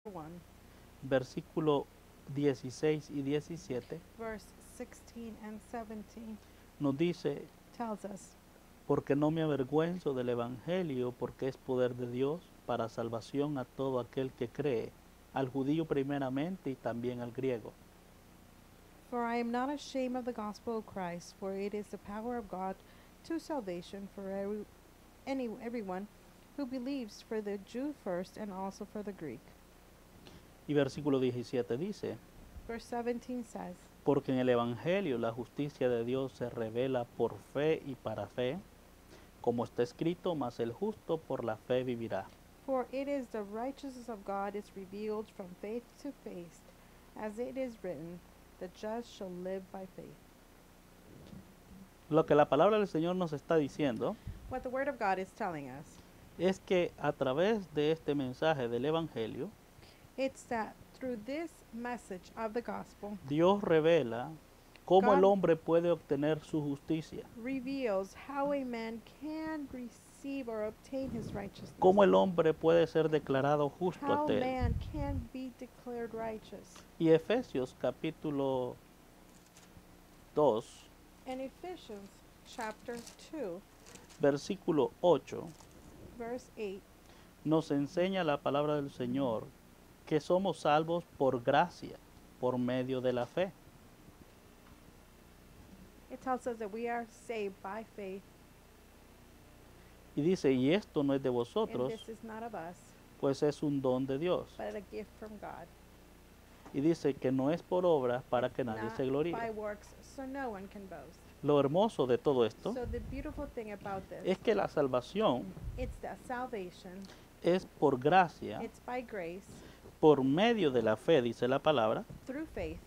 1, versículo 16 y 17, verse 16 and 17 nos dice, tells us, porque no me avergüenzo del Evangelio, porque es poder de Dios para salvación a todo aquel que cree, al judío primeramente y también al griego. For I am not ashamed of the gospel of Christ, for it is the power of God to salvation for everyone who believes, for the Jew first and also for the Greek. Y versículo 17 dice, Verse 17 says, porque en el Evangelio la justicia de Dios se revela por fe y para fe, como está escrito, mas el justo por la fe vivirá. For it is the righteousness of God is revealed from faith to faith, as it is written, the just shall live by faith. Lo que la palabra del Señor nos está diciendo What the Word of God is telling us, es que a través de este mensaje del Evangelio, it's that through this message of the gospel, Dios revela cómo el God hombre puede obtener su justicia, reveals how a man can receive or obtain his righteousness. cómo el hombre puede ser declarado justo How ante él. man can be declared righteous. Y Efesios capítulo 2, In Ephesians chapter 2, versículo 8, verse 8, nos enseña la palabra del Señor que somos salvos por gracia, por medio de la fe. it tells us that we are saved by faith, Y dice, y esto no es de and vosotros, this is not of us, pues es un don de Dios. but a gift from God. Y dice que no es por obras para que It's nadie not se gloríe. by works, so no one can boast. Lo hermoso de todo esto So the beautiful thing about this, es que la salvación it's that salvation, es por gracia, it's by grace, por medio de la fe, dice la palabra. through faith.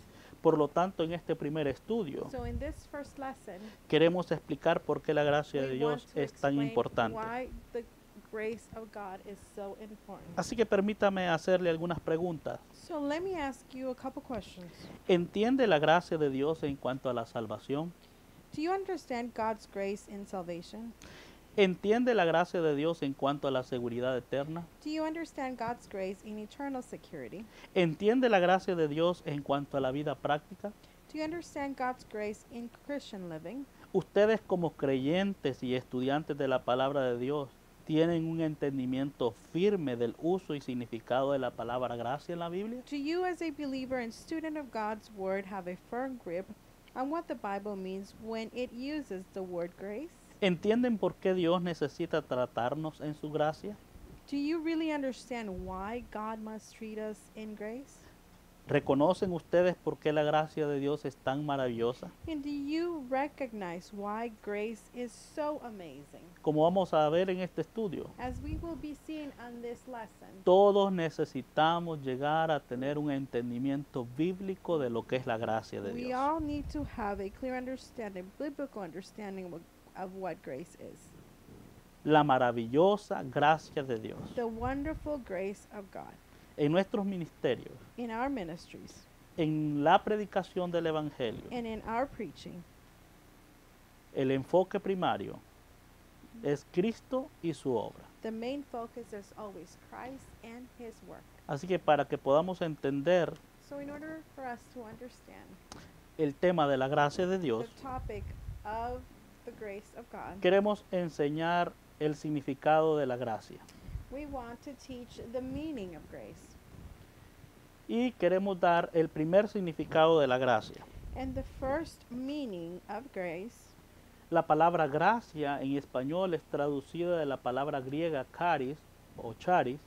Por lo tanto, en este primer estudio So in this first lesson, queremos explicar por qué la gracia de we Dios want to es tan explain importante. why the grace of God is so important. Así que permítame hacerle algunas preguntas. So let me ask you a couple questions. ¿Entiende la gracia de Dios en cuanto a la salvación? Do you understand God's grace in salvation? ¿Entiende la gracia de Dios en cuanto a la seguridad eterna? Do you understand God's grace in eternal security? ¿Entiende la gracia de Dios en cuanto a la vida práctica? Do you understand God's grace in Christian living? Ustedes como creyentes y estudiantes de la palabra de Dios tienen un entendimiento firme del uso y significado de la palabra gracia en la Biblia. Do you, as a believer and student of God's word, have a firm grip on what the Bible means when it uses the word grace? ¿Entienden por qué Dios necesita tratarnos en su gracia? Do you really understand why God must treat us in grace? ¿Reconocen ustedes por qué la gracia de Dios es tan maravillosa? And do you recognize why grace is so amazing? Como vamos a ver en este estudio, As we will be seeing on this lesson, todos necesitamos llegar a tener un entendimiento bíblico de lo que es la gracia de we Dios. all need to have a clear understanding, biblical understanding of what grace is. La maravillosa gracia de Dios. The wonderful grace of God. En nuestros ministerios, In our ministries en la predicación del Evangelio, and in our preaching, el enfoque primario es Cristo y su obra. the main focus is always Christ and His work. Así que para que podamos entender So in order for us to understand el tema de la gracia de Dios, the topic of the grace of God, queremos enseñar el significado de la gracia. we want to teach the meaning of grace. Y queremos dar el primer significado de la gracia. And the first meaning of grace, La palabra gracia en español es traducida de la palabra griega charis o charis,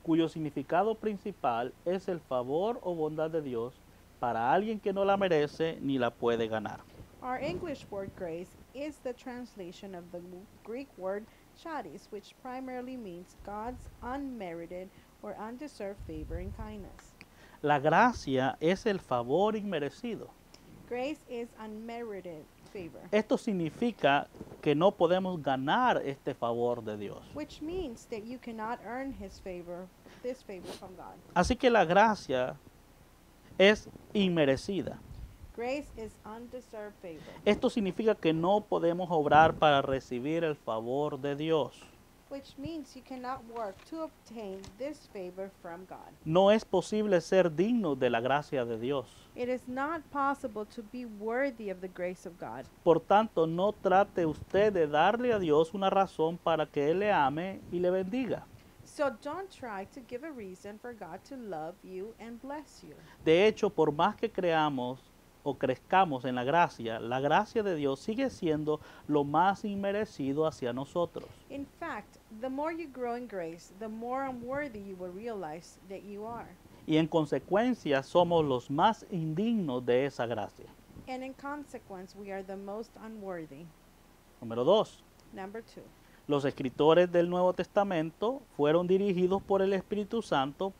cuyo significado principal es el favor o bondad de Dios para alguien que no la merece ni la puede ganar. our English word grace, is the translation of the Greek word charis, which primarily means God's unmerited or undeserved favor and kindness. La gracia es el favor inmerecido. Grace is unmerited favor, Esto significa que no podemos ganar este favor de Dios. which means that you cannot earn His favor, this favor from God. Así que la gracia es inmerecida. Grace is undeserved favor, Esto significa que no podemos obrar para recibir el favor de Dios. which means you cannot work to obtain this favor from God. No es posible ser digno de la gracia de Dios. It is not possible to be worthy of the grace of God. Por tanto, no trate usted de darle a Dios una razón para que Él le ame y le bendiga. So don't try to give a reason for God to love you and bless you. De hecho, por más que creamos o crezcamos en la gracia de Dios sigue siendo lo más inmerecido hacia nosotros. In fact, the more you grow in grace, the more unworthy you will realize that you are. Y en consecuencia somos los más indignos de esa gracia. And in consequence, we are the most unworthy. Número 2. Number 2. Los escritores del Nuevo Testamento fueron dirigidos por el Espíritu Santo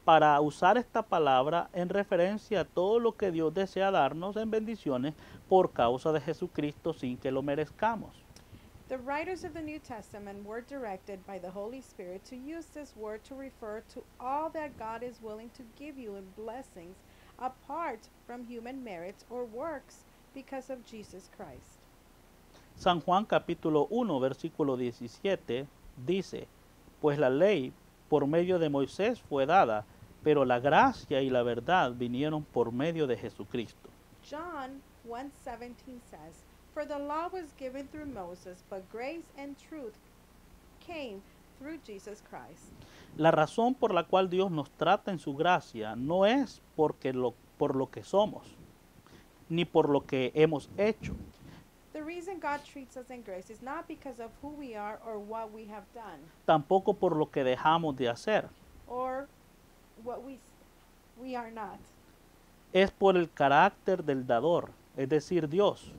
para usar esta palabra en referencia a todo lo que Dios desea darnos en bendiciones por causa de Jesucristo sin que lo merezcamos. The writers of the New Testament were directed by the Holy Spirit to use this word to refer to all that God is willing to give you in blessings apart from human merits or works because of Jesus Christ. San Juan capítulo 1 versículo 17 dice, pues la ley por medio de Moisés fue dada, pero la gracia y la verdad vinieron por medio de Jesucristo. John 1:17 says, for the law was given through Moses, but grace and truth came through Jesus Christ. La razón por la cual Dios nos trata en su gracia no es por lo que somos, ni por lo que hemos hecho. The reason God treats us in grace is not because of who we are or what we have done, Tampoco por lo que dejamos de hacer. or what we are not. Es por el carácter del dador, es decir, Dios,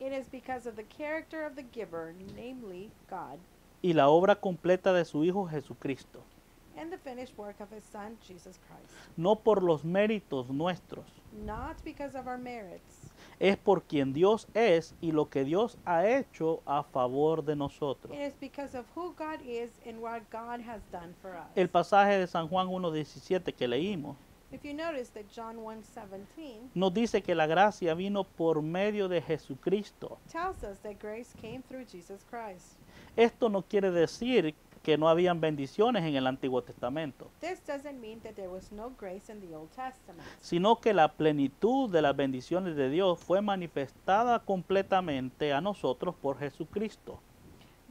It is because of the character of the giver, namely God, y la obra completa de su Hijo Jesucristo. and the finished work of his Son, Jesus Christ. No por los méritos nuestros, Not because of our merits. es por quien Dios es y lo que Dios ha hecho a favor de nosotros. It is because of who God is and what God has done for us. El pasaje de San Juan 1:17 que leímos If you notice that John 1:17 nos dice que la gracia vino por medio de Jesucristo. tells us that grace came through Jesus Christ. Esto no quiere decir que no habían bendiciones en el Antiguo Testamento, This doesn't mean that there was no grace in the Old Testament, sino que la plenitud de las bendiciones de Dios fue manifestada completamente a nosotros por Jesucristo.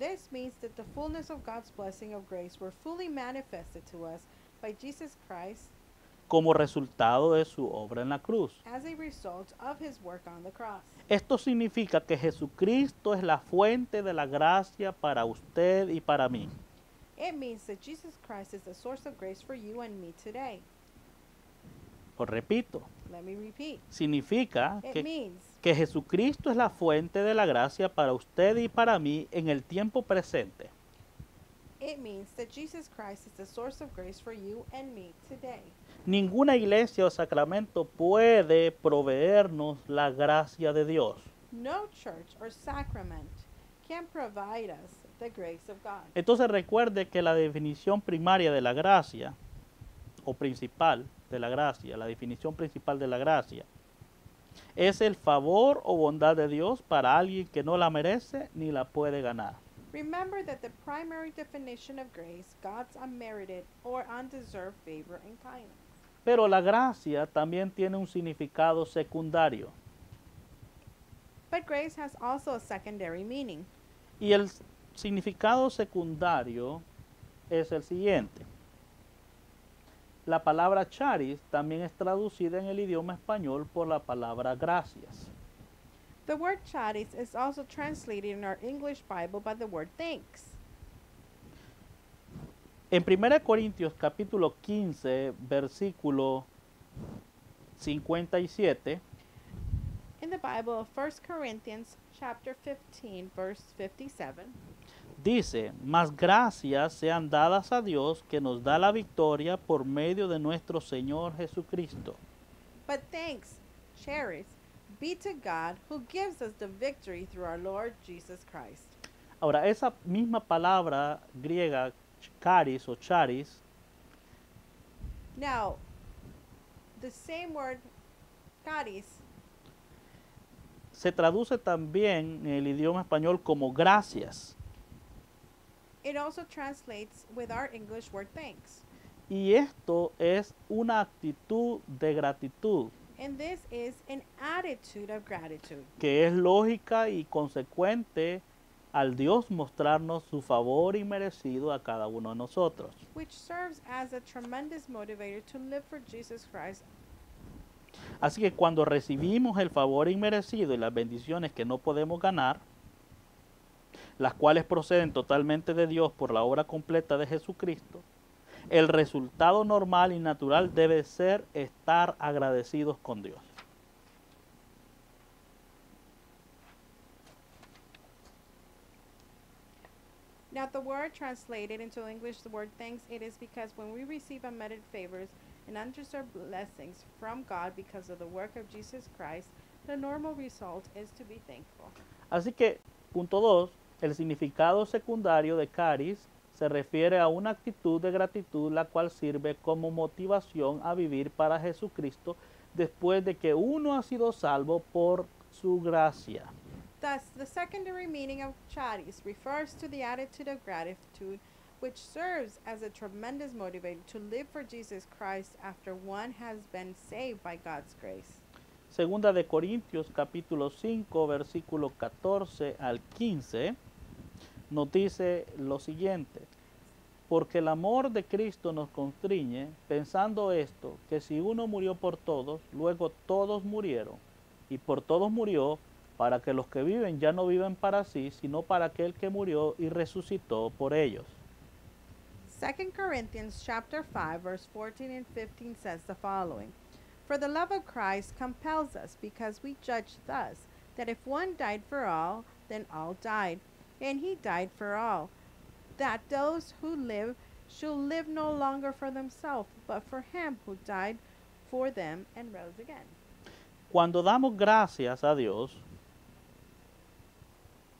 This means that the fullness of God's blessing of grace were fully manifested to us by Jesus Christ Como resultado de su obra en la cruz. as a result of his work on the cross. Esto significa que Jesucristo es la fuente de la gracia para usted y para mí. It means that Jesus Christ is the source of grace for you and me today. Lo repito, Let me repeat. significa It means que Jesucristo es la fuente de la gracia para usted y para mí en el tiempo presente. that Jesus Christ is the source of grace for you and me today. Ninguna iglesia o sacramento puede proveernos la gracia de Dios. No church or sacrament can provide us the grace of God. Entonces recuerde que la definición primaria de la gracia, o principal de la gracia, la definición principal de la gracia, es el favor o bondad de Dios para alguien que no la merece ni la puede ganar. Remember that the primary definition of grace, God's unmerited or undeserved favor and kindness. Pero la gracia también tiene un significado secundario. But grace has also a secondary meaning. Y el significado secundario es el siguiente. La palabra charis también es traducida en el idioma español por la palabra gracias. The word charis is also translated in our English Bible by the word thanks. En 1 Corintios capítulo 15, versículo 57, In the Bible of 1 Corinthians chapter 15 verse 57, dice, mas gracias sean dadas a Dios que nos da la victoria por medio de nuestro Señor Jesucristo. but thanks, charis, be to God who gives us the victory through our Lord Jesus Christ. Ahora, esa misma palabra griega, charis o charis, Now, the same word charis se traduce también en el idioma español como gracias. It also translates with our English word thanks. Y esto es una actitud de gratitud And this is an attitude of gratitude, que es lógica y consecuente al Dios mostrarnos su favor inmerecido a cada uno de nosotros. which serves as a tremendous motivator to live for Jesus Christ. Así que cuando recibimos el favor inmerecido y las bendiciones que no podemos ganar, las cuales proceden totalmente de Dios por la obra completa de Jesucristo, el resultado normal y natural debe ser estar agradecidos con Dios. Now, the word translated into English, the word thanks, it is because when we receive unmerited favors and undeserved blessings from God because of the work of Jesus Christ, the normal result is to be thankful. Así que, punto 2, el significado secundario de caris se refiere a una actitud de gratitud la cual sirve como motivación a vivir para Jesucristo después de que uno ha sido salvo por su gracia. Thus, the secondary meaning of charis refers to the attitude of gratitude, which serves as a tremendous motivator to live for Jesus Christ after one has been saved by God's grace. Segunda de Corintios capítulo 5 versículo 14 al 15 nos dice lo siguiente: porque el amor de Cristo nos constriñe, pensando esto, que si uno murió por todos, luego todos murieron, y por todos murió, para que los que viven ya no viven para sí, sino para aquel que murió y resucitó por ellos. 2 Corinthians chapter 5 verse 14 and 15 says the following: For the love of Christ compels us, because we judge thus, that if one died for all, then all died, and he died for all, that those who live should live no longer for themselves, but for him who died for them and rose again. Cuando damos gracias a Dios,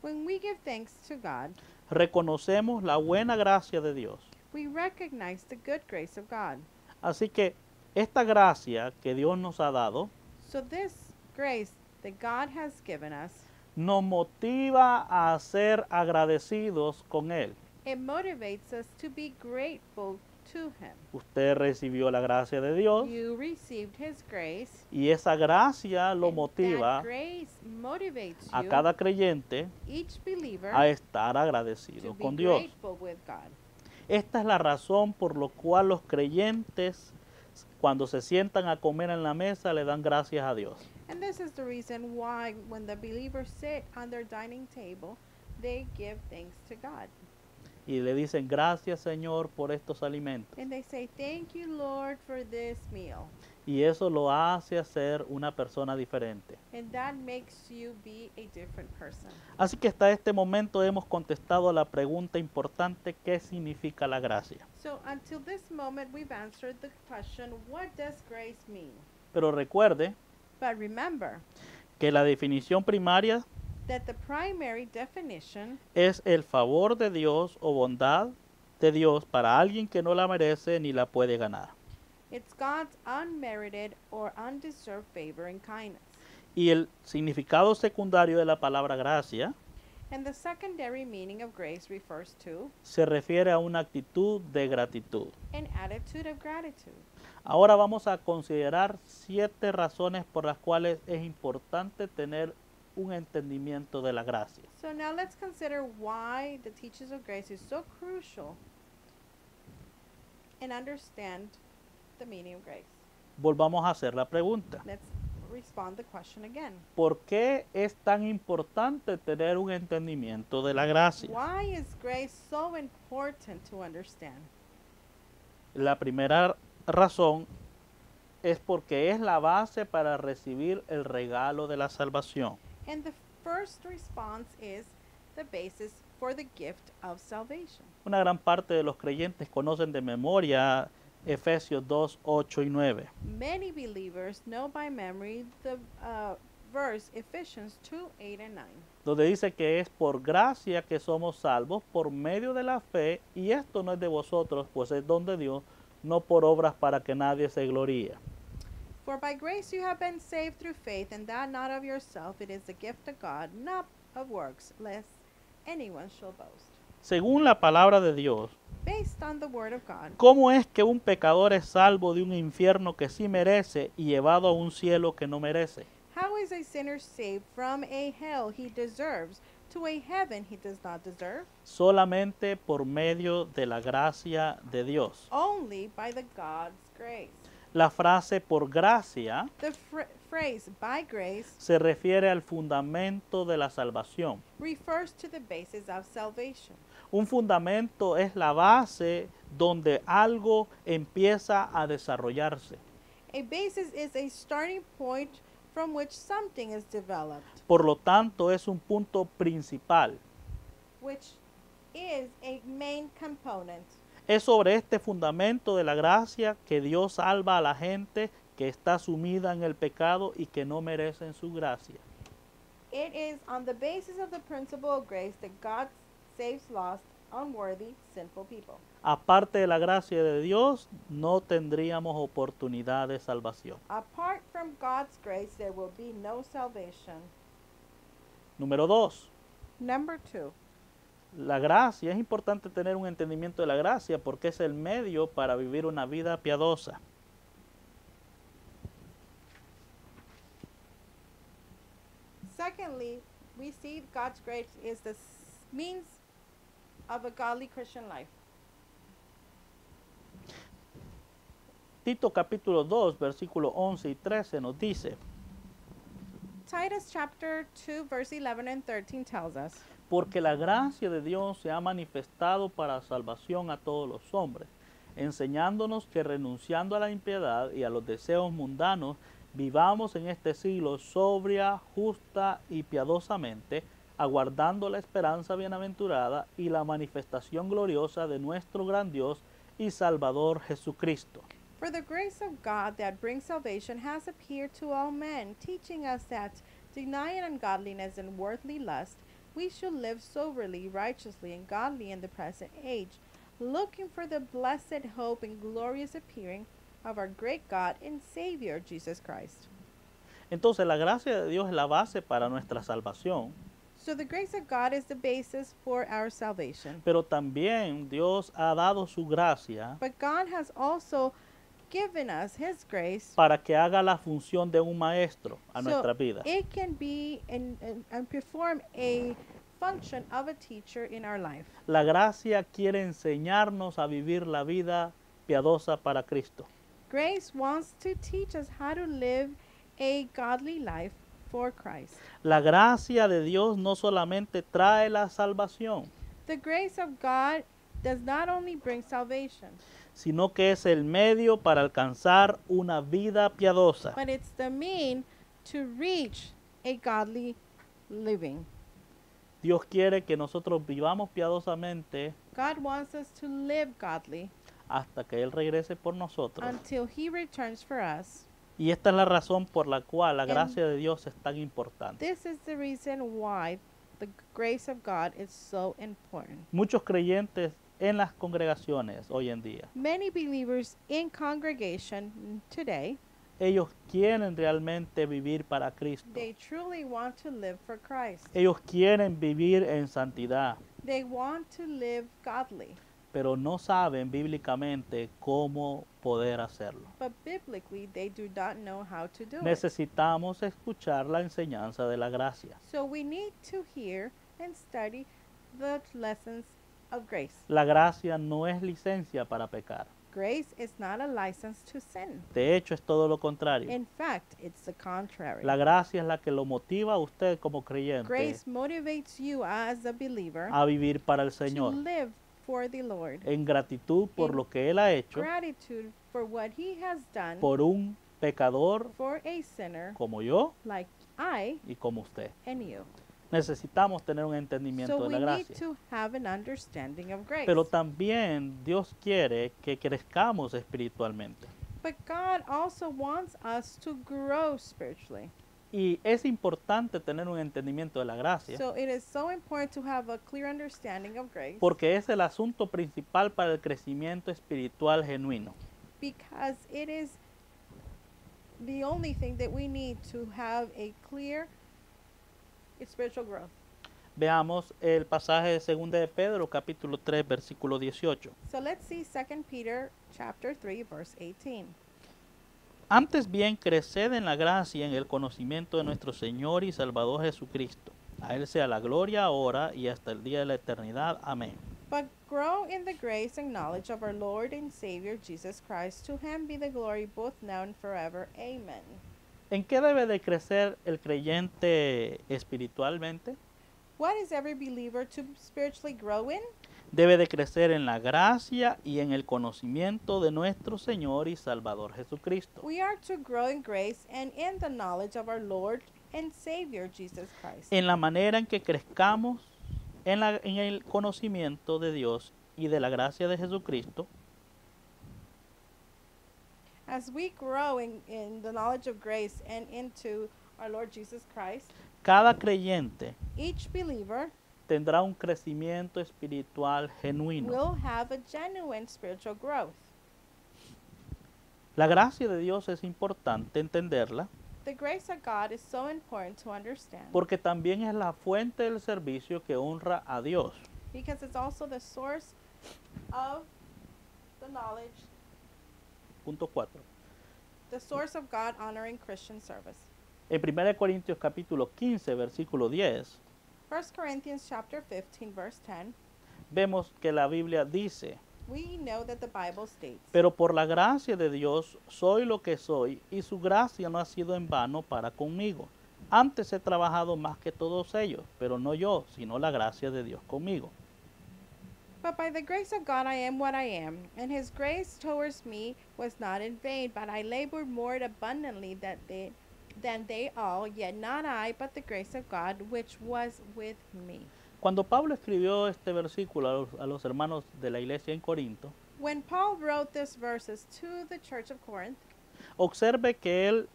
When we give thanks to God, reconocemos la buena gracia de Dios. we recognize the good grace of God. Así que esta gracia que Dios nos ha dado So this grace that God has given us, nos motiva a ser agradecidos con Él. it motivates us to be grateful to him. Usted recibió la gracia de Dios You received his grace. y esa gracia lo and motiva that grace motivates a you, cada creyente each believer, a estar to agradecido be con Dios. grateful with God. Esta es la razón por la cual los creyentes, cuando se sientan a comer en la mesa, le dan gracias a Dios. And this is the reason why when the believers sit on their dining table, they give thanks to God. Y le dicen, gracias Señor por estos alimentos. And they say, thank you, Lord, for this meal. Y eso lo hace ser una persona diferente. And that makes you be a different person. Así que hasta este momento hemos contestado a la pregunta importante, ¿qué significa la gracia? So until this moment, we've answered the question, what does grace mean? Pero recuerde But remember que la definición primaria that the primary definition es el favor de Dios o bondad de Dios para alguien que no la merece ni la puede ganar. it's God's unmerited or undeserved favor and kindness. Y el significado secundario de la palabra gracia And the secondary meaning of grace refers to se refiere a una actitud de gratitud. an attitude of gratitude. Ahora vamos a considerar 7 razones por las cuales es importante tener un entendimiento de la gracia. So now let's consider why the teachings of grace is so crucial and understand the meaning of grace. Volvamos a hacer la pregunta. Let's respond the question again. ¿Por qué es tan importante tener un entendimiento de la gracia? Why is grace so important to understand? La primera razón es porque es la base para recibir el regalo de la salvación. And the first response is the basis for the gift of salvation. Una gran parte de los creyentes conocen de memoria Efesios 2, 8 y 9. Many believers know by memory the verse Ephesians 2, 8 and 9. Donde dice que es por gracia que somos salvos por medio de la fe, y esto no es de vosotros, pues es don de Dios, no por obras para que nadie se gloríe. For by grace you have been saved through faith, and that not of yourself, it is the gift of God, not of works, lest anyone shall boast. Según la palabra de Dios, based on the Word of God, ¿cómo es que un pecador es salvo de un infierno que sí merece y llevado a un cielo que no merece? how is a sinner saved from a hell he deserves to a heaven he does not deserve? Solamente por medio de la gracia de Dios. Only by the God's grace. La frase por gracia The phrase by grace se refiere al fundamento de la salvación. refers to the basis of salvation. Un fundamento es la base donde algo empieza a desarrollarse. A basis is a starting point from which something is developed, Por lo tanto, es un punto principal. which is a main component. Es sobre este fundamento de la gracia que Dios salva a la gente que está sumida en el pecado y que no merecen su gracia. It is on the basis of the principle of grace that God saves lost, unworthy, sinful people. Aparte de la gracia de Dios, no tendríamos oportunidad de salvación. Apart from God's grace, there will be no salvation. Número 2. Number 2. La gracia, es importante tener un entendimiento de la gracia porque es el medio para vivir una vida piadosa. Secondly, we see God's grace is the means of a godly Christian life. Tito capítulo 2, versículos 11 y 13 nos dice: Titus chapter 2, verse 11 and 13 tells us, porque la gracia de Dios se ha manifestado para salvación a todos los hombres, enseñándonos que renunciando a la impiedad y a los deseos mundanos, vivamos en este siglo sobria, justa y piadosamente, aguardando la esperanza bienaventurada y la manifestación gloriosa de nuestro gran Dios y Salvador Jesucristo. for the grace of God that brings salvation has appeared to all men, teaching us that, denying ungodliness and worldly lust, we should live soberly, righteously, and godly in the present age, looking for the blessed hope and glorious appearing of our great God and Savior, Jesus Christ. Entonces la gracia de Dios es la base para nuestra salvación, So the grace of God is the basis for our salvation. pero también Dios ha dado su gracia But God has also given us His grace para que haga la función de un maestro a so nuestra vida. it can be and perform a function of a teacher in our life. La gracia quiere enseñarnos a vivir la vida piadosa para Cristo. Grace wants to teach us how to live a godly life for Christ. La gracia de Dios no solamente trae la salvación, The grace of God does not only bring salvation, sino que es el medio para alcanzar una vida piadosa. but it's the mean to reach a godly living. Dios quiere que nosotros vivamos piadosamente God wants us to live godly hasta que Él regrese por nosotros. until He returns for us. Y esta es la razón por la cual la And gracia de Dios es tan importante. This is the reason why the grace of God is so important. Muchos creyentes en las congregaciones hoy en día, Many believers in congregation today, ellos quieren realmente vivir para Cristo. they truly want to live for Christ. Ellos quieren vivir en santidad, They want to live godly, pero no saben bíblicamente cómo poder hacerlo. but biblically they do not know how to do it. Necesitamos escuchar la enseñanza de la gracia. So we need to hear and study the lessons of grace. La gracia no es licencia para pecar. Grace is not a license to sin. De hecho, es todo lo contrario. In fact, it's the contrary. La gracia es la que lo motiva a usted como creyente Grace motivates you as a believer a vivir para el to Señor live for the Lord. en gratitud por In lo que Él ha hecho Gratitude for what He has done por un pecador for a sinner como yo like I y como usted. and you. Necesitamos tener un entendimiento So de we la need gracia. to have an understanding of grace. Pero también Dios quiere que crezcamos espiritualmente. But God also wants us to grow spiritually. Y es importante tener un entendimiento de la gracia So it is so important to have a clear understanding of grace porque es el asunto principal para el crecimiento espiritual genuino. because it is the only thing that we need to have a clear spiritual growth. Veamos el pasaje de 2 de Pedro, capítulo 3, versículo 18. So let's see 2 Peter chapter 3 verse 18. Antes bien, creced en la gracia y en el conocimiento de nuestro Señor y Salvador Jesucristo. A Él sea la gloria ahora y hasta el día de la eternidad. Amén. But grow in the grace and knowledge of our Lord and Savior Jesus Christ. To him be the glory both now and forever. Amen. ¿En qué debe de crecer el creyente espiritualmente? What is every believer to spiritually grow in? Debe de crecer en la gracia y en el conocimiento de nuestro Señor y Salvador Jesucristo. We are to grow in grace and in the knowledge of our Lord and Savior Jesus Christ. En la manera en que crezcamos en el conocimiento de Dios y de la gracia de Jesucristo, As we grow in the knowledge of grace and into our Lord Jesus Christ, cada creyente each believer tendrá un crecimiento espiritual genuino. will have a genuine spiritual growth. La gracia de Dios es importante entenderla The grace of God is so important to understand porque también es la fuente del servicio que honra a Dios. because it's also the source of the knowledge, Punto 4. the source of God honoring Christian service. En 1 Corintios capítulo 15, versículo 10, 1 Corinthians chapter 15 verse 10, vemos que la Biblia dice: we know that the Bible states, pero por la gracia de Dios soy lo que soy, y su gracia no ha sido en vano para conmigo. Antes he trabajado más que todos ellos, pero no yo, sino la gracia de Dios conmigo. but by the grace of God I am what I am, and his grace towards me was not in vain, but I labored more abundantly than they all, yet not I, but the grace of God which was with me. Cuando Pablo escribió este versículo a los hermanos de la iglesia en Corinto, When Paul wrote these verses to the church of Corinth, observe que él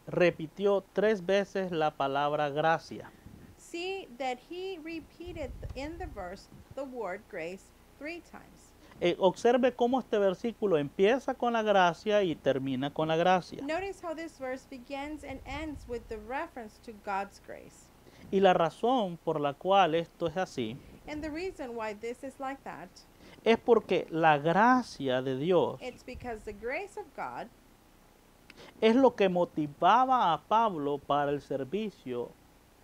repitió 3 veces la palabra gracia. see that he repeated in the verse the word grace 3 times. Observe cómo este versículo empieza con la gracia y termina con la gracia. Notice how this verse begins and ends with the reference to God's grace. Y la razón por la cual esto es así And the reason why this is like that, es porque la gracia de Dios it's because the grace of God es lo que motivaba a Pablo para el servicio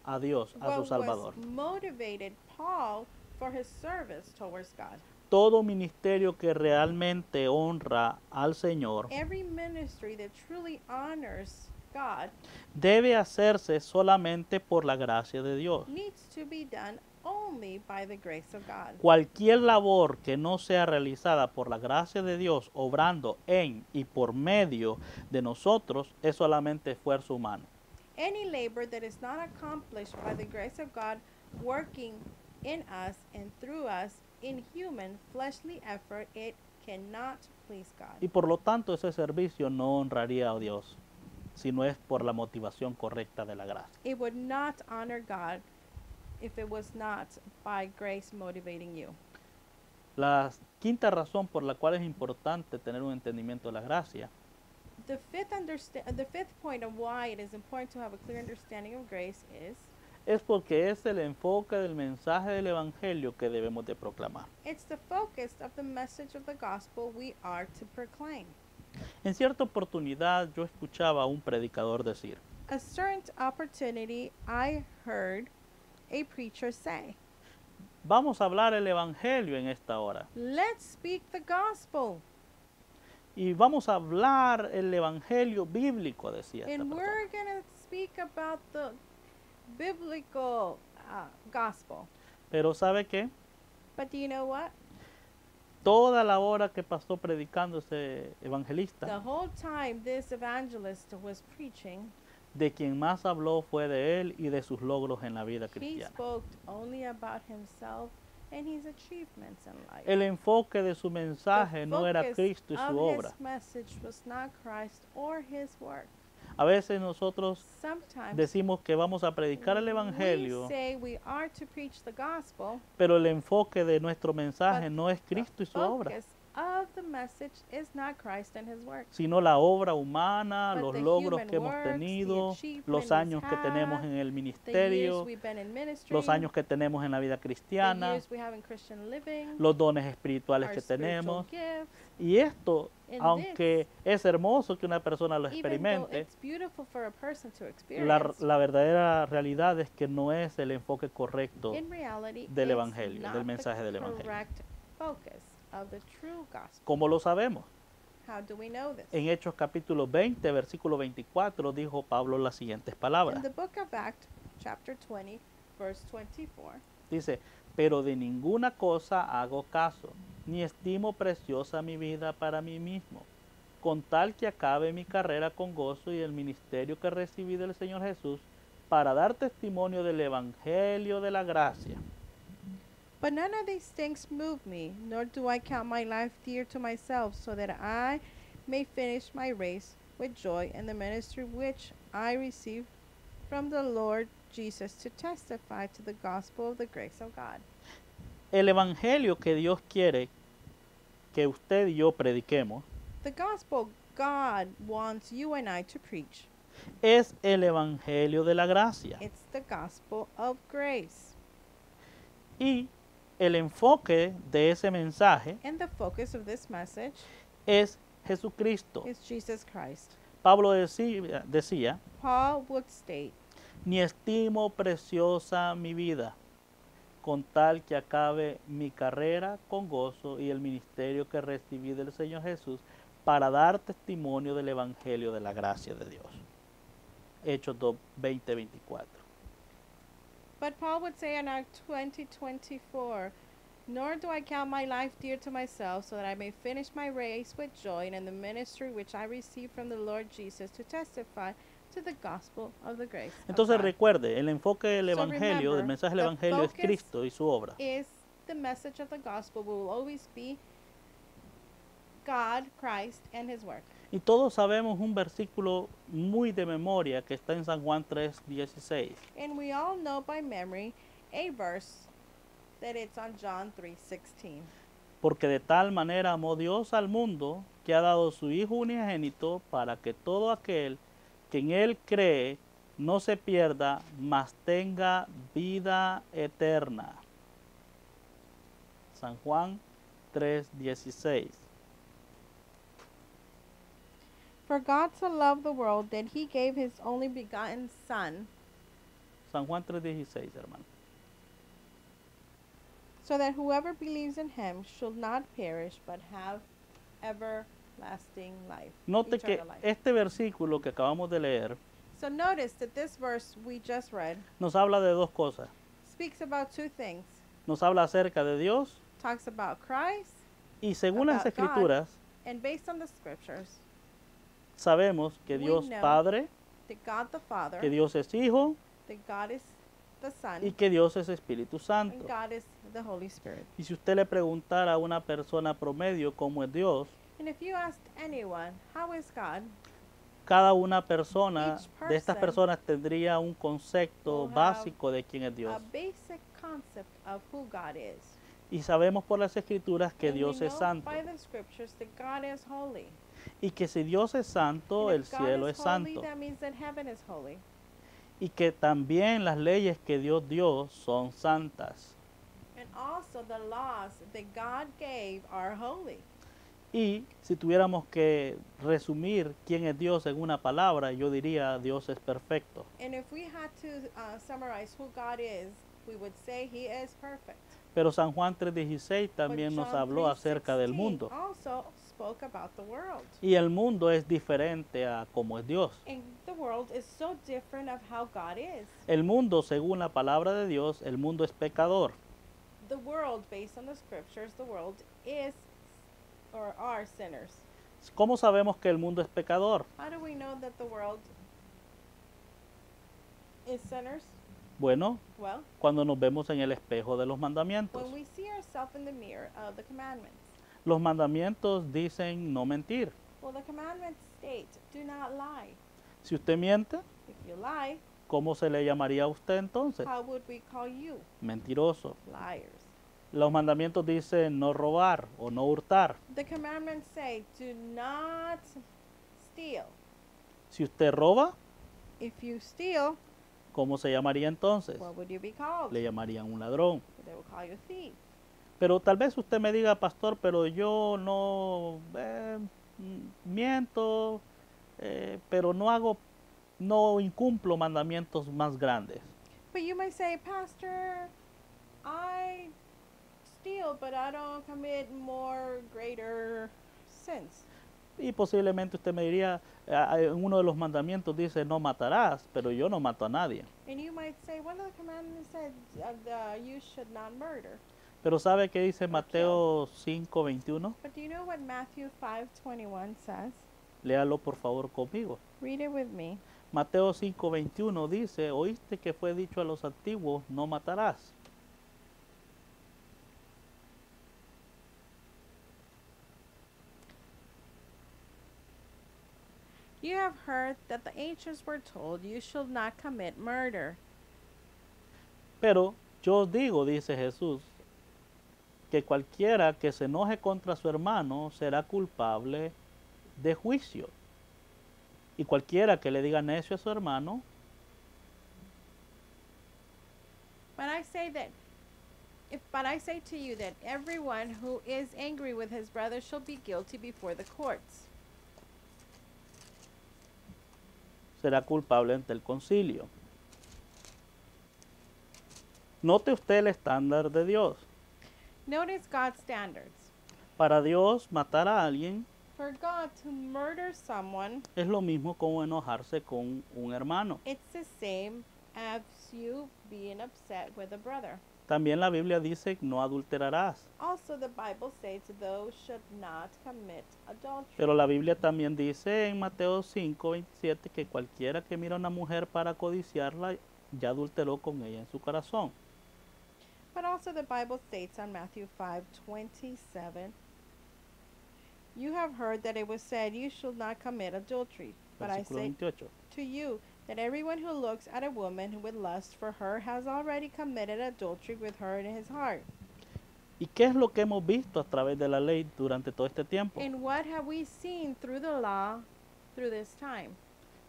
a Dios, a su what Salvador. was motivated Paul for his service towards God. Todo ministerio que realmente honra al Señor Every ministry that truly honors God debe hacerse solamente por la gracia de Dios. needs to be done only by the grace of God. Cualquier labor que no sea realizada por la gracia de Dios, obrando en y por medio de nosotros, es solamente esfuerzo humano. Any labor that is not accomplished by the grace of God working in us and through us in human fleshly effort, it cannot please God. Y por lo tanto ese servicio no honraría a Dios, si no es por la motivación correcta de la gracia. It would not honor God if it was not by grace motivating you. La quinta razón por la cual es importante tener un entendimiento de la gracia The fifth point of why it is important to have a clear understanding of grace es porque es el enfoque del mensaje del Evangelio que debemos de proclamar. it's the focus of the message of the gospel we are to proclaim. En cierta oportunidad yo escuchaba a un predicador decir: A certain opportunity I heard a preacher say, vamos a hablar el Evangelio en esta hora. let's speak the gospel. Y vamos a hablar el Evangelio bíblico, decía esta And persona. we're going to speak about the biblical gospel. Pero ¿sabe qué? But do you know what? Toda la hora que pasó predicando ese evangelista, The whole time this evangelist was preaching, de quien más habló fue de él y de sus logros en la vida he cristiana. spoke only about himself and his achievements in life. El enfoque de su The mensaje no era focus Cristo y of su obra. his message was not Christ or his work. A veces nosotros Sometimes decimos que vamos a predicar el we evangelio, say we are to preach the gospel, pero el enfoque de nuestro mensaje but no es the Cristo y su obra. focus of the message is not Christ and his work, sino la obra humana, but los the logros human que hemos works, the tenido, achievements los we años que tenemos have, en el the years ministerio, we've been in ministry, los años que tenemos en la vida the cristiana, years we have in Christian living, los dones espirituales our que spiritual tenemos. gifts. Y esto, And aunque es hermoso que una persona lo Even though experimente, it's beautiful for a person to la experience, verdadera realidad es que no es el enfoque correcto in reality, del it's evangelio, not del mensaje del the evangelio. correct focus of the true gospel. ¿Cómo lo sabemos? How do we know this? En Hechos capítulo 20, versículo 24, dijo Pablo las siguientes palabras. In the book of Acts, chapter 20, verse 24, Dice, pero de ninguna cosa hago caso, ni estimo preciosa mi vida para mí mismo, con tal que acabe mi carrera con gozo y el ministerio que recibí del Señor Jesús, para dar testimonio del Evangelio de la gracia. but none of these things move me, nor do I count my life dear to myself, so that I may finish my race with joy in the ministry which I received from the Lord Jesus to testify to the gospel of the grace of God. El Evangelio que Dios quiere que usted y yo prediquemos The gospel God wants you and I to preach. es el Evangelio de la gracia. It's the gospel of grace. Y el enfoque de ese mensaje And the focus of this message es Jesucristo. is Jesus Christ. Pablo decía, Paul would state, ni estimo preciosa mi vida, con tal que acabe mi carrera con gozo y el ministerio que recibí del Señor Jesús para dar testimonio del Evangelio de la gracia de Dios. Hechos 20:24. but Paul would say in Acts 20:24, nor do I count my life dear to myself, so that I may finish my race with joy and in the ministry which I received from the Lord Jesus to testify to the gospel of the grace Entonces of God. recuerde, el enfoque del So Evangelio, del remember, mensaje del the Evangelio es focus Cristo y su obra. Is the message of the gospel will always be God, Christ, and his work. Y todos sabemos un versículo muy de memoria que está en San Juan 3:16. And we all know by memory a verse that it's on John 3:16. Porque de tal manera amó Dios al mundo que ha dado su Hijo unigénito para que todo aquel que en Él cree no se pierda, mas tenga vida eterna. San Juan 3:16. For God so loved the world that he gave his only begotten Son, San Juan 3:16, hermano. so that whoever believes in him should not perish but have everlasting life. Note que Eternal life. este versículo que acabamos de leer So notice that this verse we just read nos habla de dos cosas. speaks about two things. Nos habla acerca de Dios Talks about Christ, y según las About God. Escrituras and based on the scriptures, sabemos que We Dios know Padre, that God the Father, que Dios es Hijo that God is the Son, y que Dios es Espíritu and Santo. God is the Holy Spirit. Y si usted le preguntara a una persona promedio cómo es Dios, And if you asked anyone, how is God? cada una persona Each de estas person personas tendría un concepto will have básico de quién es Dios. A basic concept of who God is. Y sabemos por las Escrituras que And Dios we es know santo. by the scriptures that God is holy. Y que si Dios es santo, And el if God cielo is es holy, santo. that means that heaven is holy. Y que también las leyes que Dios dio son santas. And also the laws that God gave are holy. Y si tuviéramos que resumir quién es Dios en una palabra, yo diría Dios es perfecto. And if we had to summarize who God is, we would say he is perfect. Pero San Juan 3:16 But también nos John habló acerca del 3:16 mundo. also spoke about the world. Y el mundo es diferente a cómo es Dios. And the world is so different of how God is. El mundo, según la palabra de Dios, el mundo es pecador. The world, based on the scriptures, the world is or are sinners. ¿Cómo sabemos que el mundo es pecador? How do we know that the world is sinners? Bueno, Well, cuando nos vemos en el espejo de los mandamientos. when we see ourselves in the mirror of the commandments. Los mandamientos dicen no mentir. Well, the commandments state, do not lie. Si usted miente, If you lie, ¿cómo se le llamaría a usted entonces? how would we call you? Mentiroso. Liars. Los mandamientos dicen no robar o no hurtar. The commandments say, do not steal. Si usted roba, If you steal, ¿cómo se llamaría entonces? what would you be called? Le llamarían un ladrón. They will call you a thief. Pero tal vez usted me diga, pastor, pero yo no miento, pero no incumplo mandamientos más grandes. But you might say, Pastor, I steal, but I don't commit more greater sins. Y posiblemente usted me diría, en uno de los mandamientos dice no matarás, pero yo no mato a nadie. And you might say, one of the commandments said you should not murder. Pero ¿sabe qué dice Mateo 5:21? But do you know what Matthew 5:21 says? Léalo por favor conmigo. Read it with me. Mateo 5:21 dice, oíste que fue dicho a los antiguos, no matarás. You have heard that the ancients were told, you shall not commit murder. Pero yo os digo, dice Jesús, que cualquiera que se enoje contra su hermano será culpable de juicio. Y cualquiera que le diga necio a su hermano, But I say to you that everyone who is angry with his brother shall be guilty before the courts. será culpable ante el concilio. Note usted el estándar de Dios. Notice God's standards. Para Dios, matar a alguien For God to murder someone, es lo mismo como enojarse con un hermano. it's the same as you being upset with a brother. También la Biblia dice, no adulterarás. Also, the Bible says those should not commit adultery. Pero la Biblia también dice en Mateo 5:27 que cualquiera que mira a una mujer para codiciarla, ya adulteró con ella en su corazón. But also the Bible states on Matthew 5:27, you have heard that it was said, you shall not commit adultery. But I Versículo say 28. to you that everyone who looks at a woman with lust for her has already committed adultery with her in his heart. ¿Y qué es lo que hemos visto a través de la ley durante todo este tiempo? And what have we seen through the law through this time?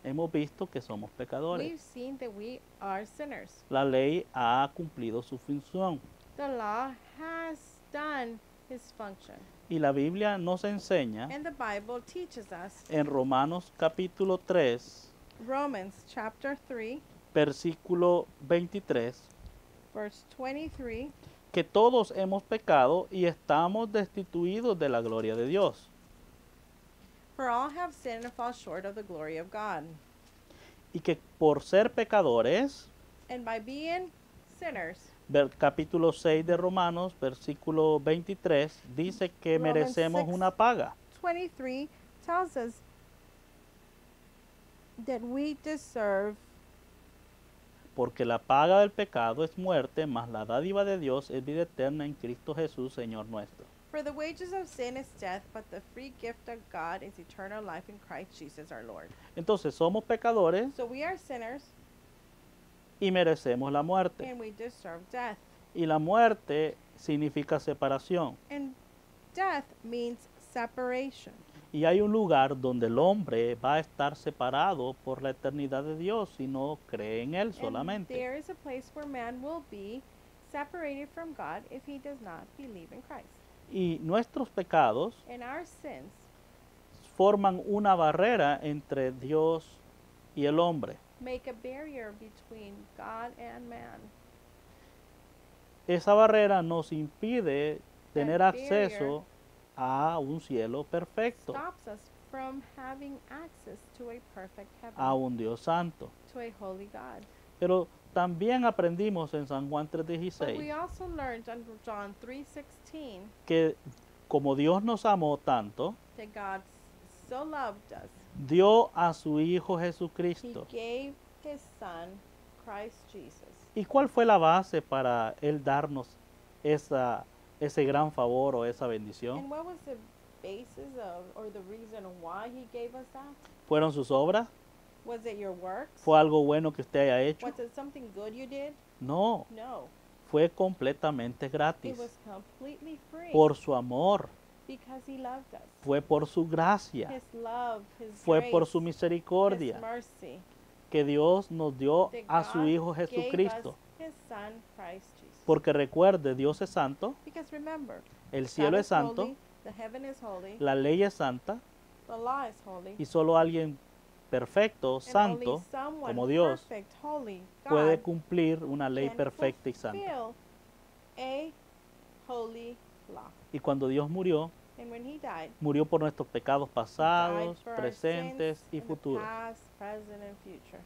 Hemos visto que somos pecadores. We've seen that we are sinners. La ley ha cumplido su función. The law has done his function. Y la Biblia nos enseña And the Bible teaches us, en Romanos capítulo 3, Romans chapter 3, versículo 23, verse 23, que todos hemos pecado y estamos destituidos de la gloria de Dios. for all have sinned and fall short of the glory of God. Y que por ser pecadores, And by being sinners, capítulo 6 de Romanos, versículo 23, dice que Romans merecemos 6. una paga. 23 tells us that we deserve, Porque la paga del pecado es muerte, mas la dádiva de Dios es vida eterna en Cristo Jesús, Señor nuestro. for the wages of sin is death, but the free gift of God is eternal life in Christ Jesus our Lord. Entonces somos pecadores So we are sinners y merecemos la muerte. and we deserve death. Y la muerte significa separación. And death means separation. Y hay un lugar donde el hombre va a estar separado por la eternidad de Dios si no cree en Él And solamente. there is a place where man will be separated from God if he does not believe in Christ. Y nuestros pecados And our sins forman una barrera entre Dios y el hombre. make a barrier between God and man. Esa barrera nos impide tener That acceso a un cielo perfecto, Stops us from having access to a perfect heaven, a un Dios santo. to a holy God. Pero también aprendimos en San Juan But we 3:16 also learned in John 3:16 que como Dios nos amó tanto, that God so loved us, dio a su Hijo he Jesucristo. gave his son, Christ Jesus. ¿Y cuál fue la base para Él darnos ese gran favor o esa bendición? And what was the basis of, or the reason why he gave us that? ¿Fueron sus obras? Was it your works? ¿Fue algo bueno que usted haya hecho? Was it something good you did? No, No. fue completamente It gratis. was completely free Por su amor, because he loved us. fue por su gracia, His love, his fue por grace, su his misericordia mercy. que Dios nos dio That a su God Hijo gave Jesucristo. us his son, Christ Jesus. Porque recuerde, Dios es santo, Because remember, el God cielo is es santo, holy, the heaven is holy, la ley es santa the law is holy, y solo alguien perfecto, and only santo, someone como Dios, perfect, holy, puede God, cumplir una ley can perfecta y santa. fulfill a holy law. Y cuando Dios murió, And when he died, murió por nuestros pecados he died pasados, for our presentes sins y in the futuros. past, present, and future.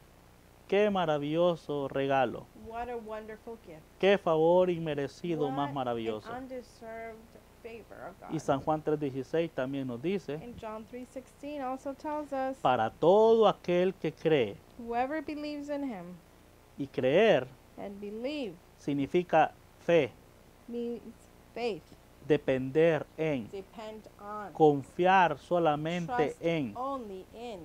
Qué maravilloso regalo, What a wonderful gift. qué favor inmerecido más What maravilloso. an undeserved favor of God. Y San Juan 3:16 también nos dice, And John 3:16 also tells us, para todo aquel que cree, whoever believes in him, y creer and believe significa fe, means faith, depender en, depend on, confiar solamente trust en. only in.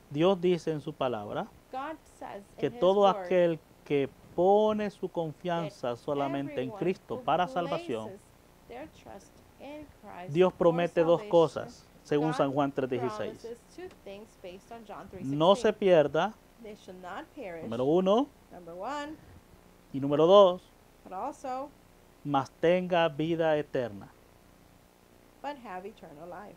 Dios dice en su palabra God says que in his todo word aquel que pone su that confianza solamente en everyone Cristo who para salvación, places their trust in Christ Dios for promete dos salvation, cosas, según God San Juan 3:16. promises two things based on John 3:16. No se pierda, They shall not perish. número uno, Number one, y número dos, but also mas tenga vida eterna. but have eternal life.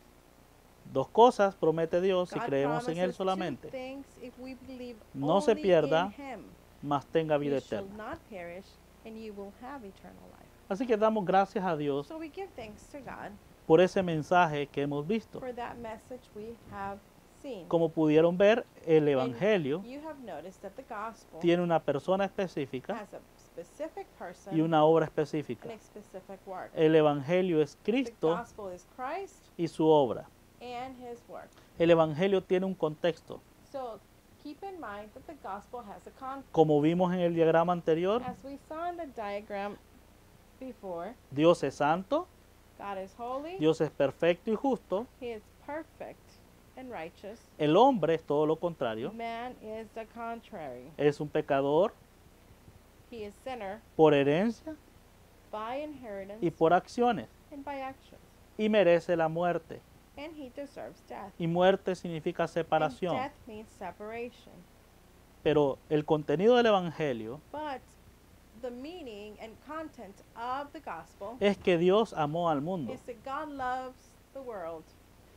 Dos cosas promete Dios si God creemos en Él promises two solamente. things if we believe No se only pierda, in him. mas tenga vida You shall eterna. not perish, and you will have eternal life. Así que damos gracias a Dios So we give thanks to God por ese mensaje que hemos visto. for that message we have seen. Como pudieron ver, el Evangelio You have noticed that the gospel tiene una persona específica has a specific person y una obra and específica. a specific work. El Evangelio es The Cristo gospel is Christ y su obra. and his work. El Evangelio tiene un contexto. So keep in mind that the gospel has a context. Como vimos en el diagrama anterior, As we saw in the diagram before, Dios es santo, God is holy, Dios es perfecto y justo. he is perfect and righteous. El hombre es todo lo contrario. Man is the contrary. Es un pecador He is sinner por herencia by inheritance y por acciones and by actions. y merece la muerte. And he deserves death. Y muerte significa And separación. death means separation. Pero el contenido del Evangelio But the meaning and content of the gospel es que Dios amó al mundo is that God loves the world.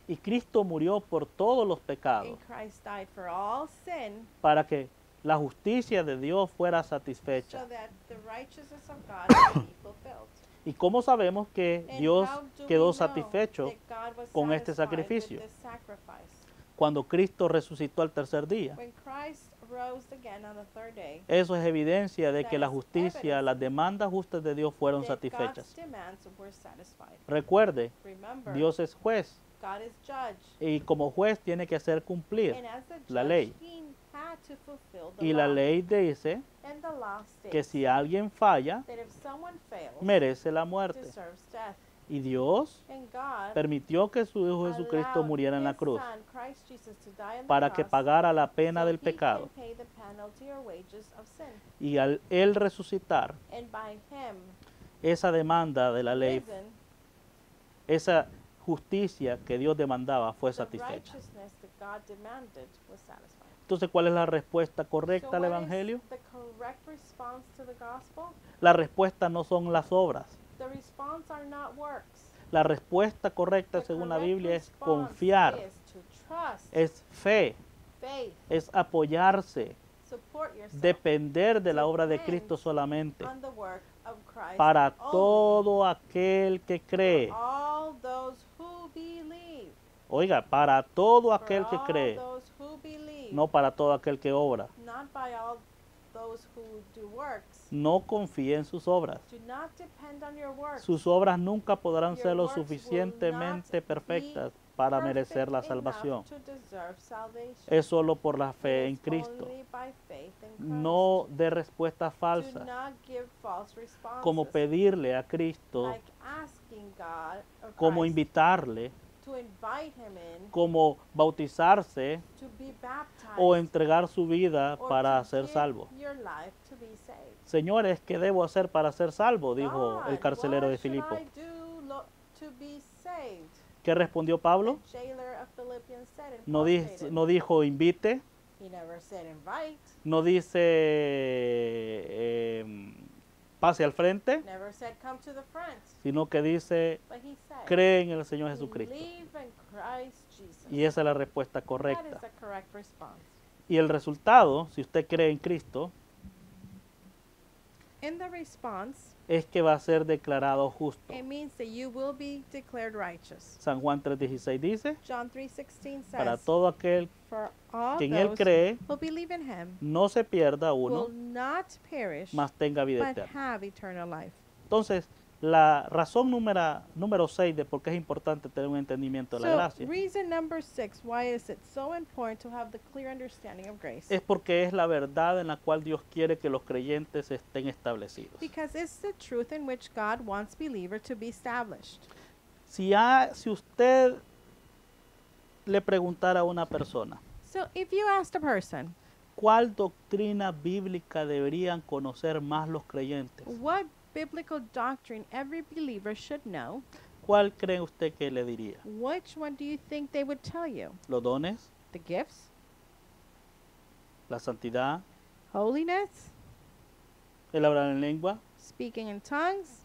y Cristo murió por todos los pecados And Christ died for all sin para que la justicia de Dios fuera so satisfecha. that the righteousness of God may be fulfilled. ¿Y cómo sabemos que And Dios how do we quedó know satisfecho that God was con este satisfied sacrificio? with this sacrifice? cuando Cristo resucitó al tercer día? When Christ rose again on the third day, Eso es evidencia de que la That is justicia, evidence las demandas justas de Dios fueron that satisfechas. God's demands were satisfied. Recuerde, Remember, Dios es juez God is judge. y como juez tiene que hacer cumplir And as a la judge, ley. he had to fulfill the Y la law. ley dice And the law que states si alguien falla, that if someone fails, merece la muerte. deserves death. Y Dios And God permitió que su Hijo Jesucristo allowed muriera en la his cruz son, Christ Jesus, to die on the para que cross pagara la pena so del he pecado. can pay the penalty or wages of sin. Y al Él resucitar, And by him esa demanda de la ley, risen, esa justicia que Dios demandaba fue the satisfecha. righteousness that God demanded was satisfied. Entonces, ¿cuál es la respuesta So correcta al what is Evangelio? the correct response to the gospel? La respuesta no son las obras. The response are not works. La respuesta correcta The según la correct Biblia es response confiar, is to trust, es fe, faith, es apoyarse, support yourself depender de la obra de depend Cristo solamente on the work of Christ para only, todo aquel que cree. for all those who believe. Oiga, para todo For aquel que all cree, those who believe, no para todo aquel que obra. not by all those who do works. No confíe en sus obras. Do not depend on your works. Sus obras nunca podrán Your ser lo works will suficientemente not perfectas be para merecer la perfect salvación. enough to deserve salvation. Es solo por la It fe en is Cristo. only by faith in Christ. No de respuestas Do falsas, not give false responses, como pedirle a Cristo, like asking God or como Christ invitarle, to invite him in, como bautizarse to be baptized, o entregar su vida or para to ser give salvo. your life to be saved. Señores, ¿qué debo hacer para ser salvo? Dijo el God, carcelero de what should Filipo. I do to be saved? ¿Qué respondió Pablo? The jailer of Philippians said, and No, Paul di- stated. no dijo invite, He never said invite, no dice pase al frente, never said come to the front, sino que dice but he said, cree en el Señor Jesucristo. believe in Christ Jesus. Y esa es la respuesta That correcta. is the correct response. Y el resultado, si usted cree en Cristo, In the response, es que va a ser declarado justo. it means that you will be declared righteous. San Juan 3:16 dice, John 3:16 para says, todo aquel for all que en Él those cree, who believe in him no se pierda will uno, not perish, mas tenga vida but eterna. have eternal life. Entonces, la razón número 6 de por qué es importante tener un entendimiento de la So, gracia reason number 6, why is it so important to have the clear understanding of grace? es porque es la verdad en la cual Dios quiere que los creyentes estén establecidos. Because it's the truth in which God wants believer to be established. Si usted le preguntara a una persona, So, if you asked a person, ¿cuál doctrina bíblica deberían conocer más los creyentes? what biblical doctrine every believer should know, ¿Cuál cree usted que le diría? which one do you think they would tell you? ¿Los dones? The gifts? ¿La santidad? Holiness? ¿El hablar en lengua? Speaking in tongues?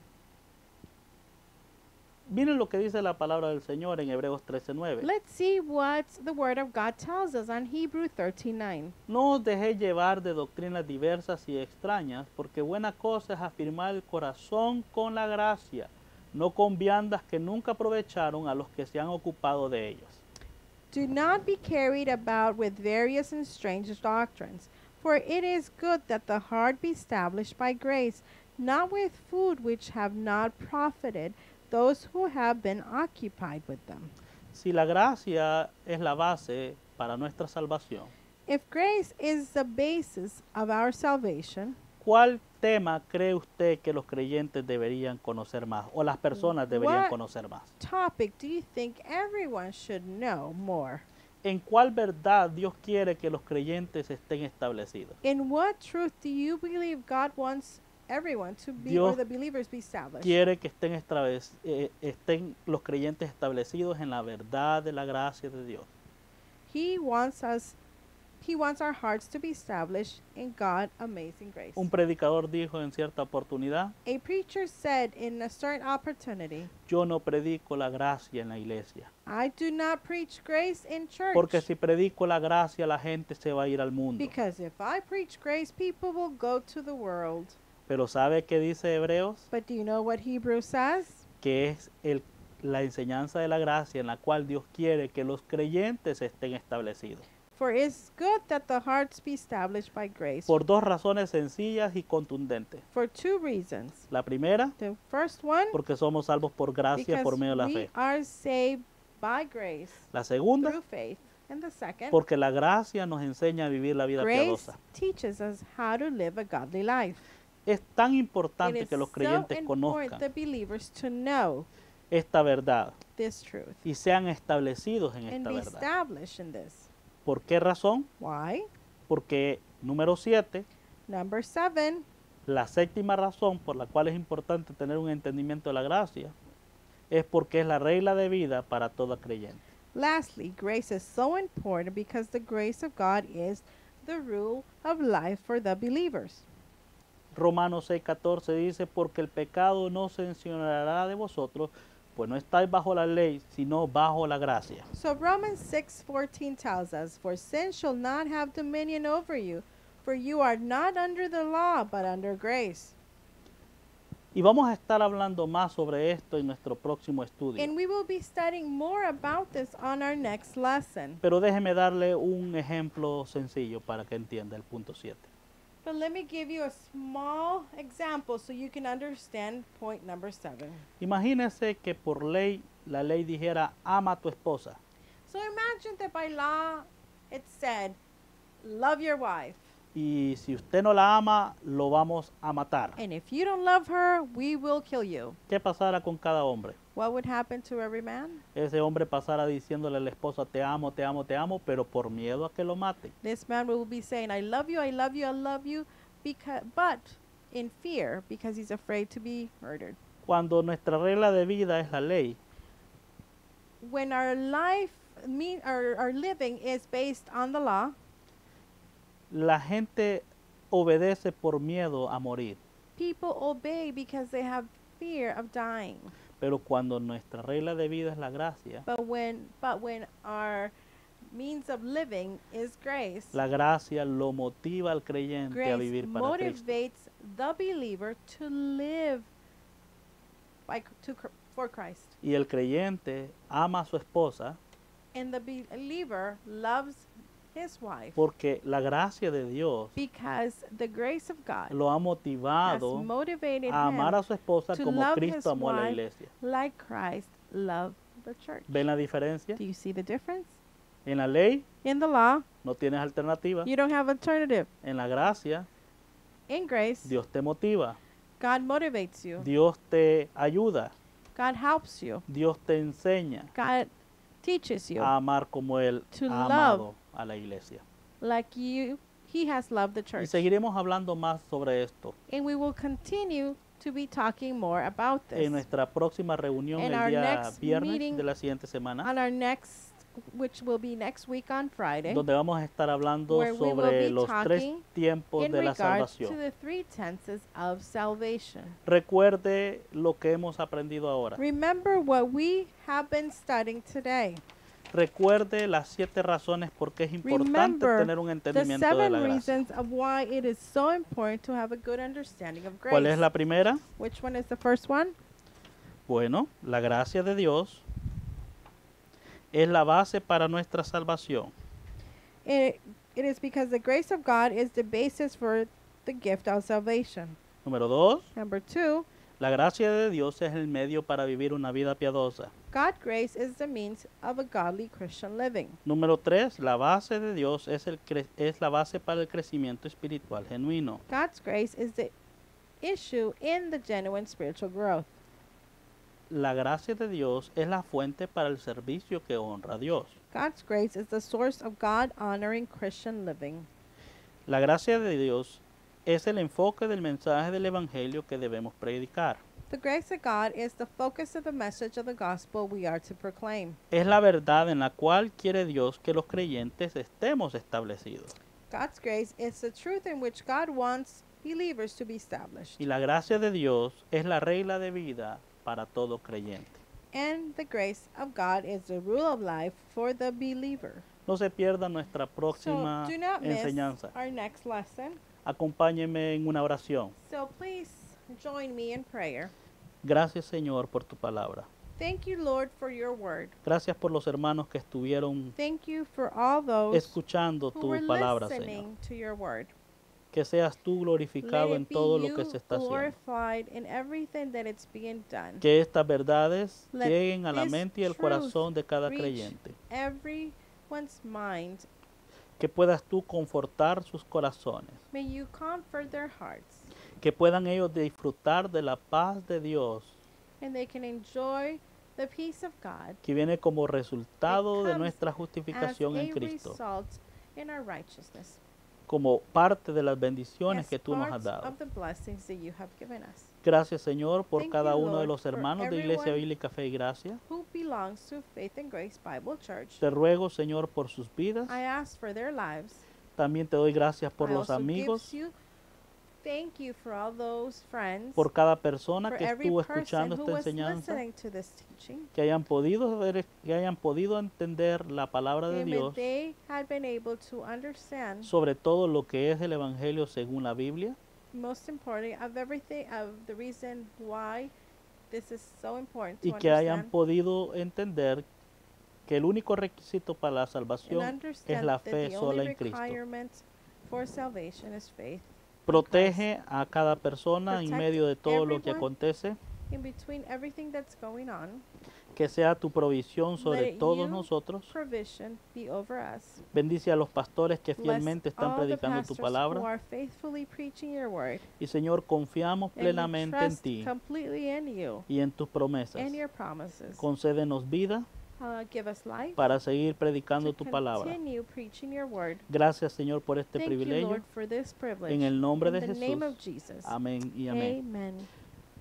Miren lo que dice la palabra del Señor en Hebreos 13:9. Let's see what the Word of God tells us on Hebrew 13:9. No os dejéis llevar de doctrinas diversas y extrañas, porque buena cosa es afirmar el corazón con la gracia, no con viandas que nunca aprovecharon a los que se han ocupado de ellos. Do not be carried about with various and strange doctrines, for it is good that the heart be established by grace, not with food which have not profited those who have been occupied with them. Si la gracia es la base para nuestra salvación, If grace is the basis of our salvation, ¿cuál tema cree usted que los creyentes deberían conocer más o las personas deberían What- conocer más? topic do you think everyone should know more? ¿En cuál verdad Dios quiere que los creyentes estén establecidos? In what truth do you believe God wants everyone to be, Dios or the believers be established? Quiere que estén los creyentes establecidos en la verdad de la gracia de Dios. He wants our hearts to be established in God's amazing grace. Un predicador dijo en cierta oportunidad, A preacher said in a certain opportunity, yo no predico la gracia en la iglesia, I do not preach grace in church. porque si predico la gracia la gente se va a ir al mundo. Because if I preach grace, people will go to the world. Pero ¿sabe qué dice Hebreos? But do you know what Hebrew says? Que es la enseñanza de la gracia en la cual Dios quiere que los creyentes estén establecidos. For it's good that the hearts be established by grace. Por dos razones sencillas y contundentes. For two reasons. La primera, The first one, porque somos salvos por gracia por because medio de la we fe. are saved by grace La segunda, through faith. And the second, porque la gracia nos enseña a vivir la vida grace piadosa. teaches us how to live a godly life. Es tan It importante is que los so creyentes important conozcan the believers to know esta verdad this truth y sean establecidos en and esta be verdad. established in this. ¿Por qué razón? Why? Porque número 7, Number 7, la séptima razón por la cual es importante tener un entendimiento de la gracia es porque es la regla de vida para todo creyente. lastly, grace is so important because the grace of God is the rule of life for the believers. Romanos 6:14 dice, porque el pecado no se enseñoreará de vosotros, pues no estáis bajo la ley, sino bajo la gracia. So Romans 6:14 tells us, for sin shall not have dominion over you, for you are not under the law, but under grace. Y vamos a estar hablando más sobre esto en nuestro próximo estudio. And we will be studying more about this on our next lesson. Pero déjeme darle un ejemplo sencillo para que entienda el punto 7. But let me give you a small example so you can understand point number 7. Imagínese que por ley, la ley dijera, ama a tu esposa. So imagine that by law it said, love your wife. Y si usted no la ama, lo vamos a matar. And if you don't love her, we will kill you. ¿Qué pasara con cada hombre? What would happen to every man? Ese hombre pasara diciéndole a la esposa, te amo, te amo, te amo, pero por miedo a que lo maten. This man will be saying, I love you, I love you, I love you. But in fear because he's afraid to be murdered. Cuando nuestra regla de vida es la ley, When our life, our living is based on the law, la gente obedece por miedo a morir. people obey because they have fear of dying. Pero cuando nuestra regla de vida es la gracia, But when our means of living is grace, la gracia lo motiva al creyente a grace vivir para Cristo. motivates the believer to live for Christ. Y el creyente ama a su esposa And the believer loves his wife porque la gracia de Dios because the grace of God lo ha has motivado motivated a amar him a su esposa to como love Cristo his amó a la wife iglesia. like Christ loved the church. ¿Ven la diferencia? Do you see the difference? En la ley In the law, no tienes alternativa. you don't have alternative. En la gracia, In grace, Dios te motiva. God motivates you. Dios te ayuda. God helps you. Dios te enseña God teaches you a amar como Él to ha love amado a la iglesia. like he has loved the Y church. seguiremos hablando más sobre esto And we will continue to be talking more about this en nuestra próxima reunión In el our día next viernes meeting de la siguiente semana, on our next, which will be next week on Friday, donde vamos a estar hablando where we will sobre be los tres talking tiempos in de la regards to salvación. the three tenses of salvation. Recuerde lo que hemos aprendido ahora. Remember what we have been studying today. Recuerde las 7 razones por qué es importante Remember tener un The entendimiento de 7 la gracia. reasons of why it is so important to have a good understanding of grace. ¿Cuál es la primera? Which one is the first one? Bueno, la gracia de Dios es la base para nuestra salvación. It is because the grace of God is the basis for the gift of salvation. Número 2, Number 2, la gracia de Dios es el medio para vivir una vida piadosa. God's grace is the means of a godly Christian living. Número 3, la base de Dios es la base para el crecimiento espiritual genuino. God's grace is the issue in the genuine spiritual growth. La gracia de Dios es la fuente para el servicio que honra a Dios. God's grace is the source of God-honoring Christian living. La gracia de Dios es el enfoque del mensaje del Evangelio que debemos predicar. The grace of God is the focus of the message of the gospel we are to proclaim. Es la verdad en la cual quiere Dios que los creyentes estemos establecidos. God's grace is the truth in which God wants believers to be established. Y la gracia de Dios es la regla de vida para todo creyente. And the grace of God is the rule of life for the believer. No se pierda nuestra So próxima do not miss enseñanza. our next lesson. Acompáñeme en una oración. So please join me in prayer. Gracias, Señor, por tu palabra. Thank you, Lord, for your word. Gracias por los hermanos que estuvieron Thank you for all those escuchando who tu were palabra, Señor. listening to your word. Que seas tú glorificado Let en it be todo lo you que se está haciendo. glorified in everything that it's being done. Que estas verdades Let lleguen a la this mente y el truth corazón de cada reach creyente. everyone's mind. Que puedas tú confortar sus corazones. May you comfort their hearts, Que puedan ellos disfrutar de la paz de Dios and they can enjoy the peace of God que viene como resultado de comes nuestra as justificación en a Cristo, result in our righteousness, como parte de las bendiciones as que tú nos has parts dado. of the blessings that you have given us. Gracias, Señor, por Thank cada you, uno de Lord, los for hermanos de Iglesia everyone Bíblica Fe y Gracia. Who belongs to Faith and Grace Bible Church. Te ruego, Señor, por sus vidas. I ask for their lives. También te doy gracias por I los also amigos, thank you for all those friends, por cada persona for que every estuvo person escuchando who esta was enseñanza, listening to this teaching. que hayan podido entender la palabra de And Dios, they had been able to understand, sobre todo lo que es el Evangelio según la Biblia, most important of everything, of the reason why this is so important to y que hayan understand, podido entender que el único requisito para la and salvación es understand la that fe the sola only en Cristo. requirement for salvation is faith. Protege a cada persona en Protect medio de todo lo que everyone. acontece, In between everything that's going on, que sea tu provisión sobre Let todos you nosotros. provision be over us. Bendice a los pastores que Bless fielmente están all the predicando tu pastors who palabra. are faithfully preaching your word. Y Señor, confiamos And we plenamente en trust ti completely in you y en tus promesas. and your promises. Concédenos vida, give us life para seguir predicando to tu palabra. continue preaching your word. Gracias, Señor, por este Thank you, privilegio. Lord, for this privilege. En el nombre de In the name Jesús. of Jesus. Amén y amén. Amen.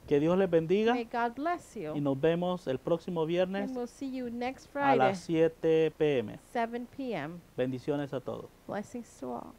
Que Dios les bendiga May God bless you. y nos vemos el próximo viernes And we'll see you next a Friday, las 7 p.m. 7 p.m. Bendiciones a todos. Blessings to all.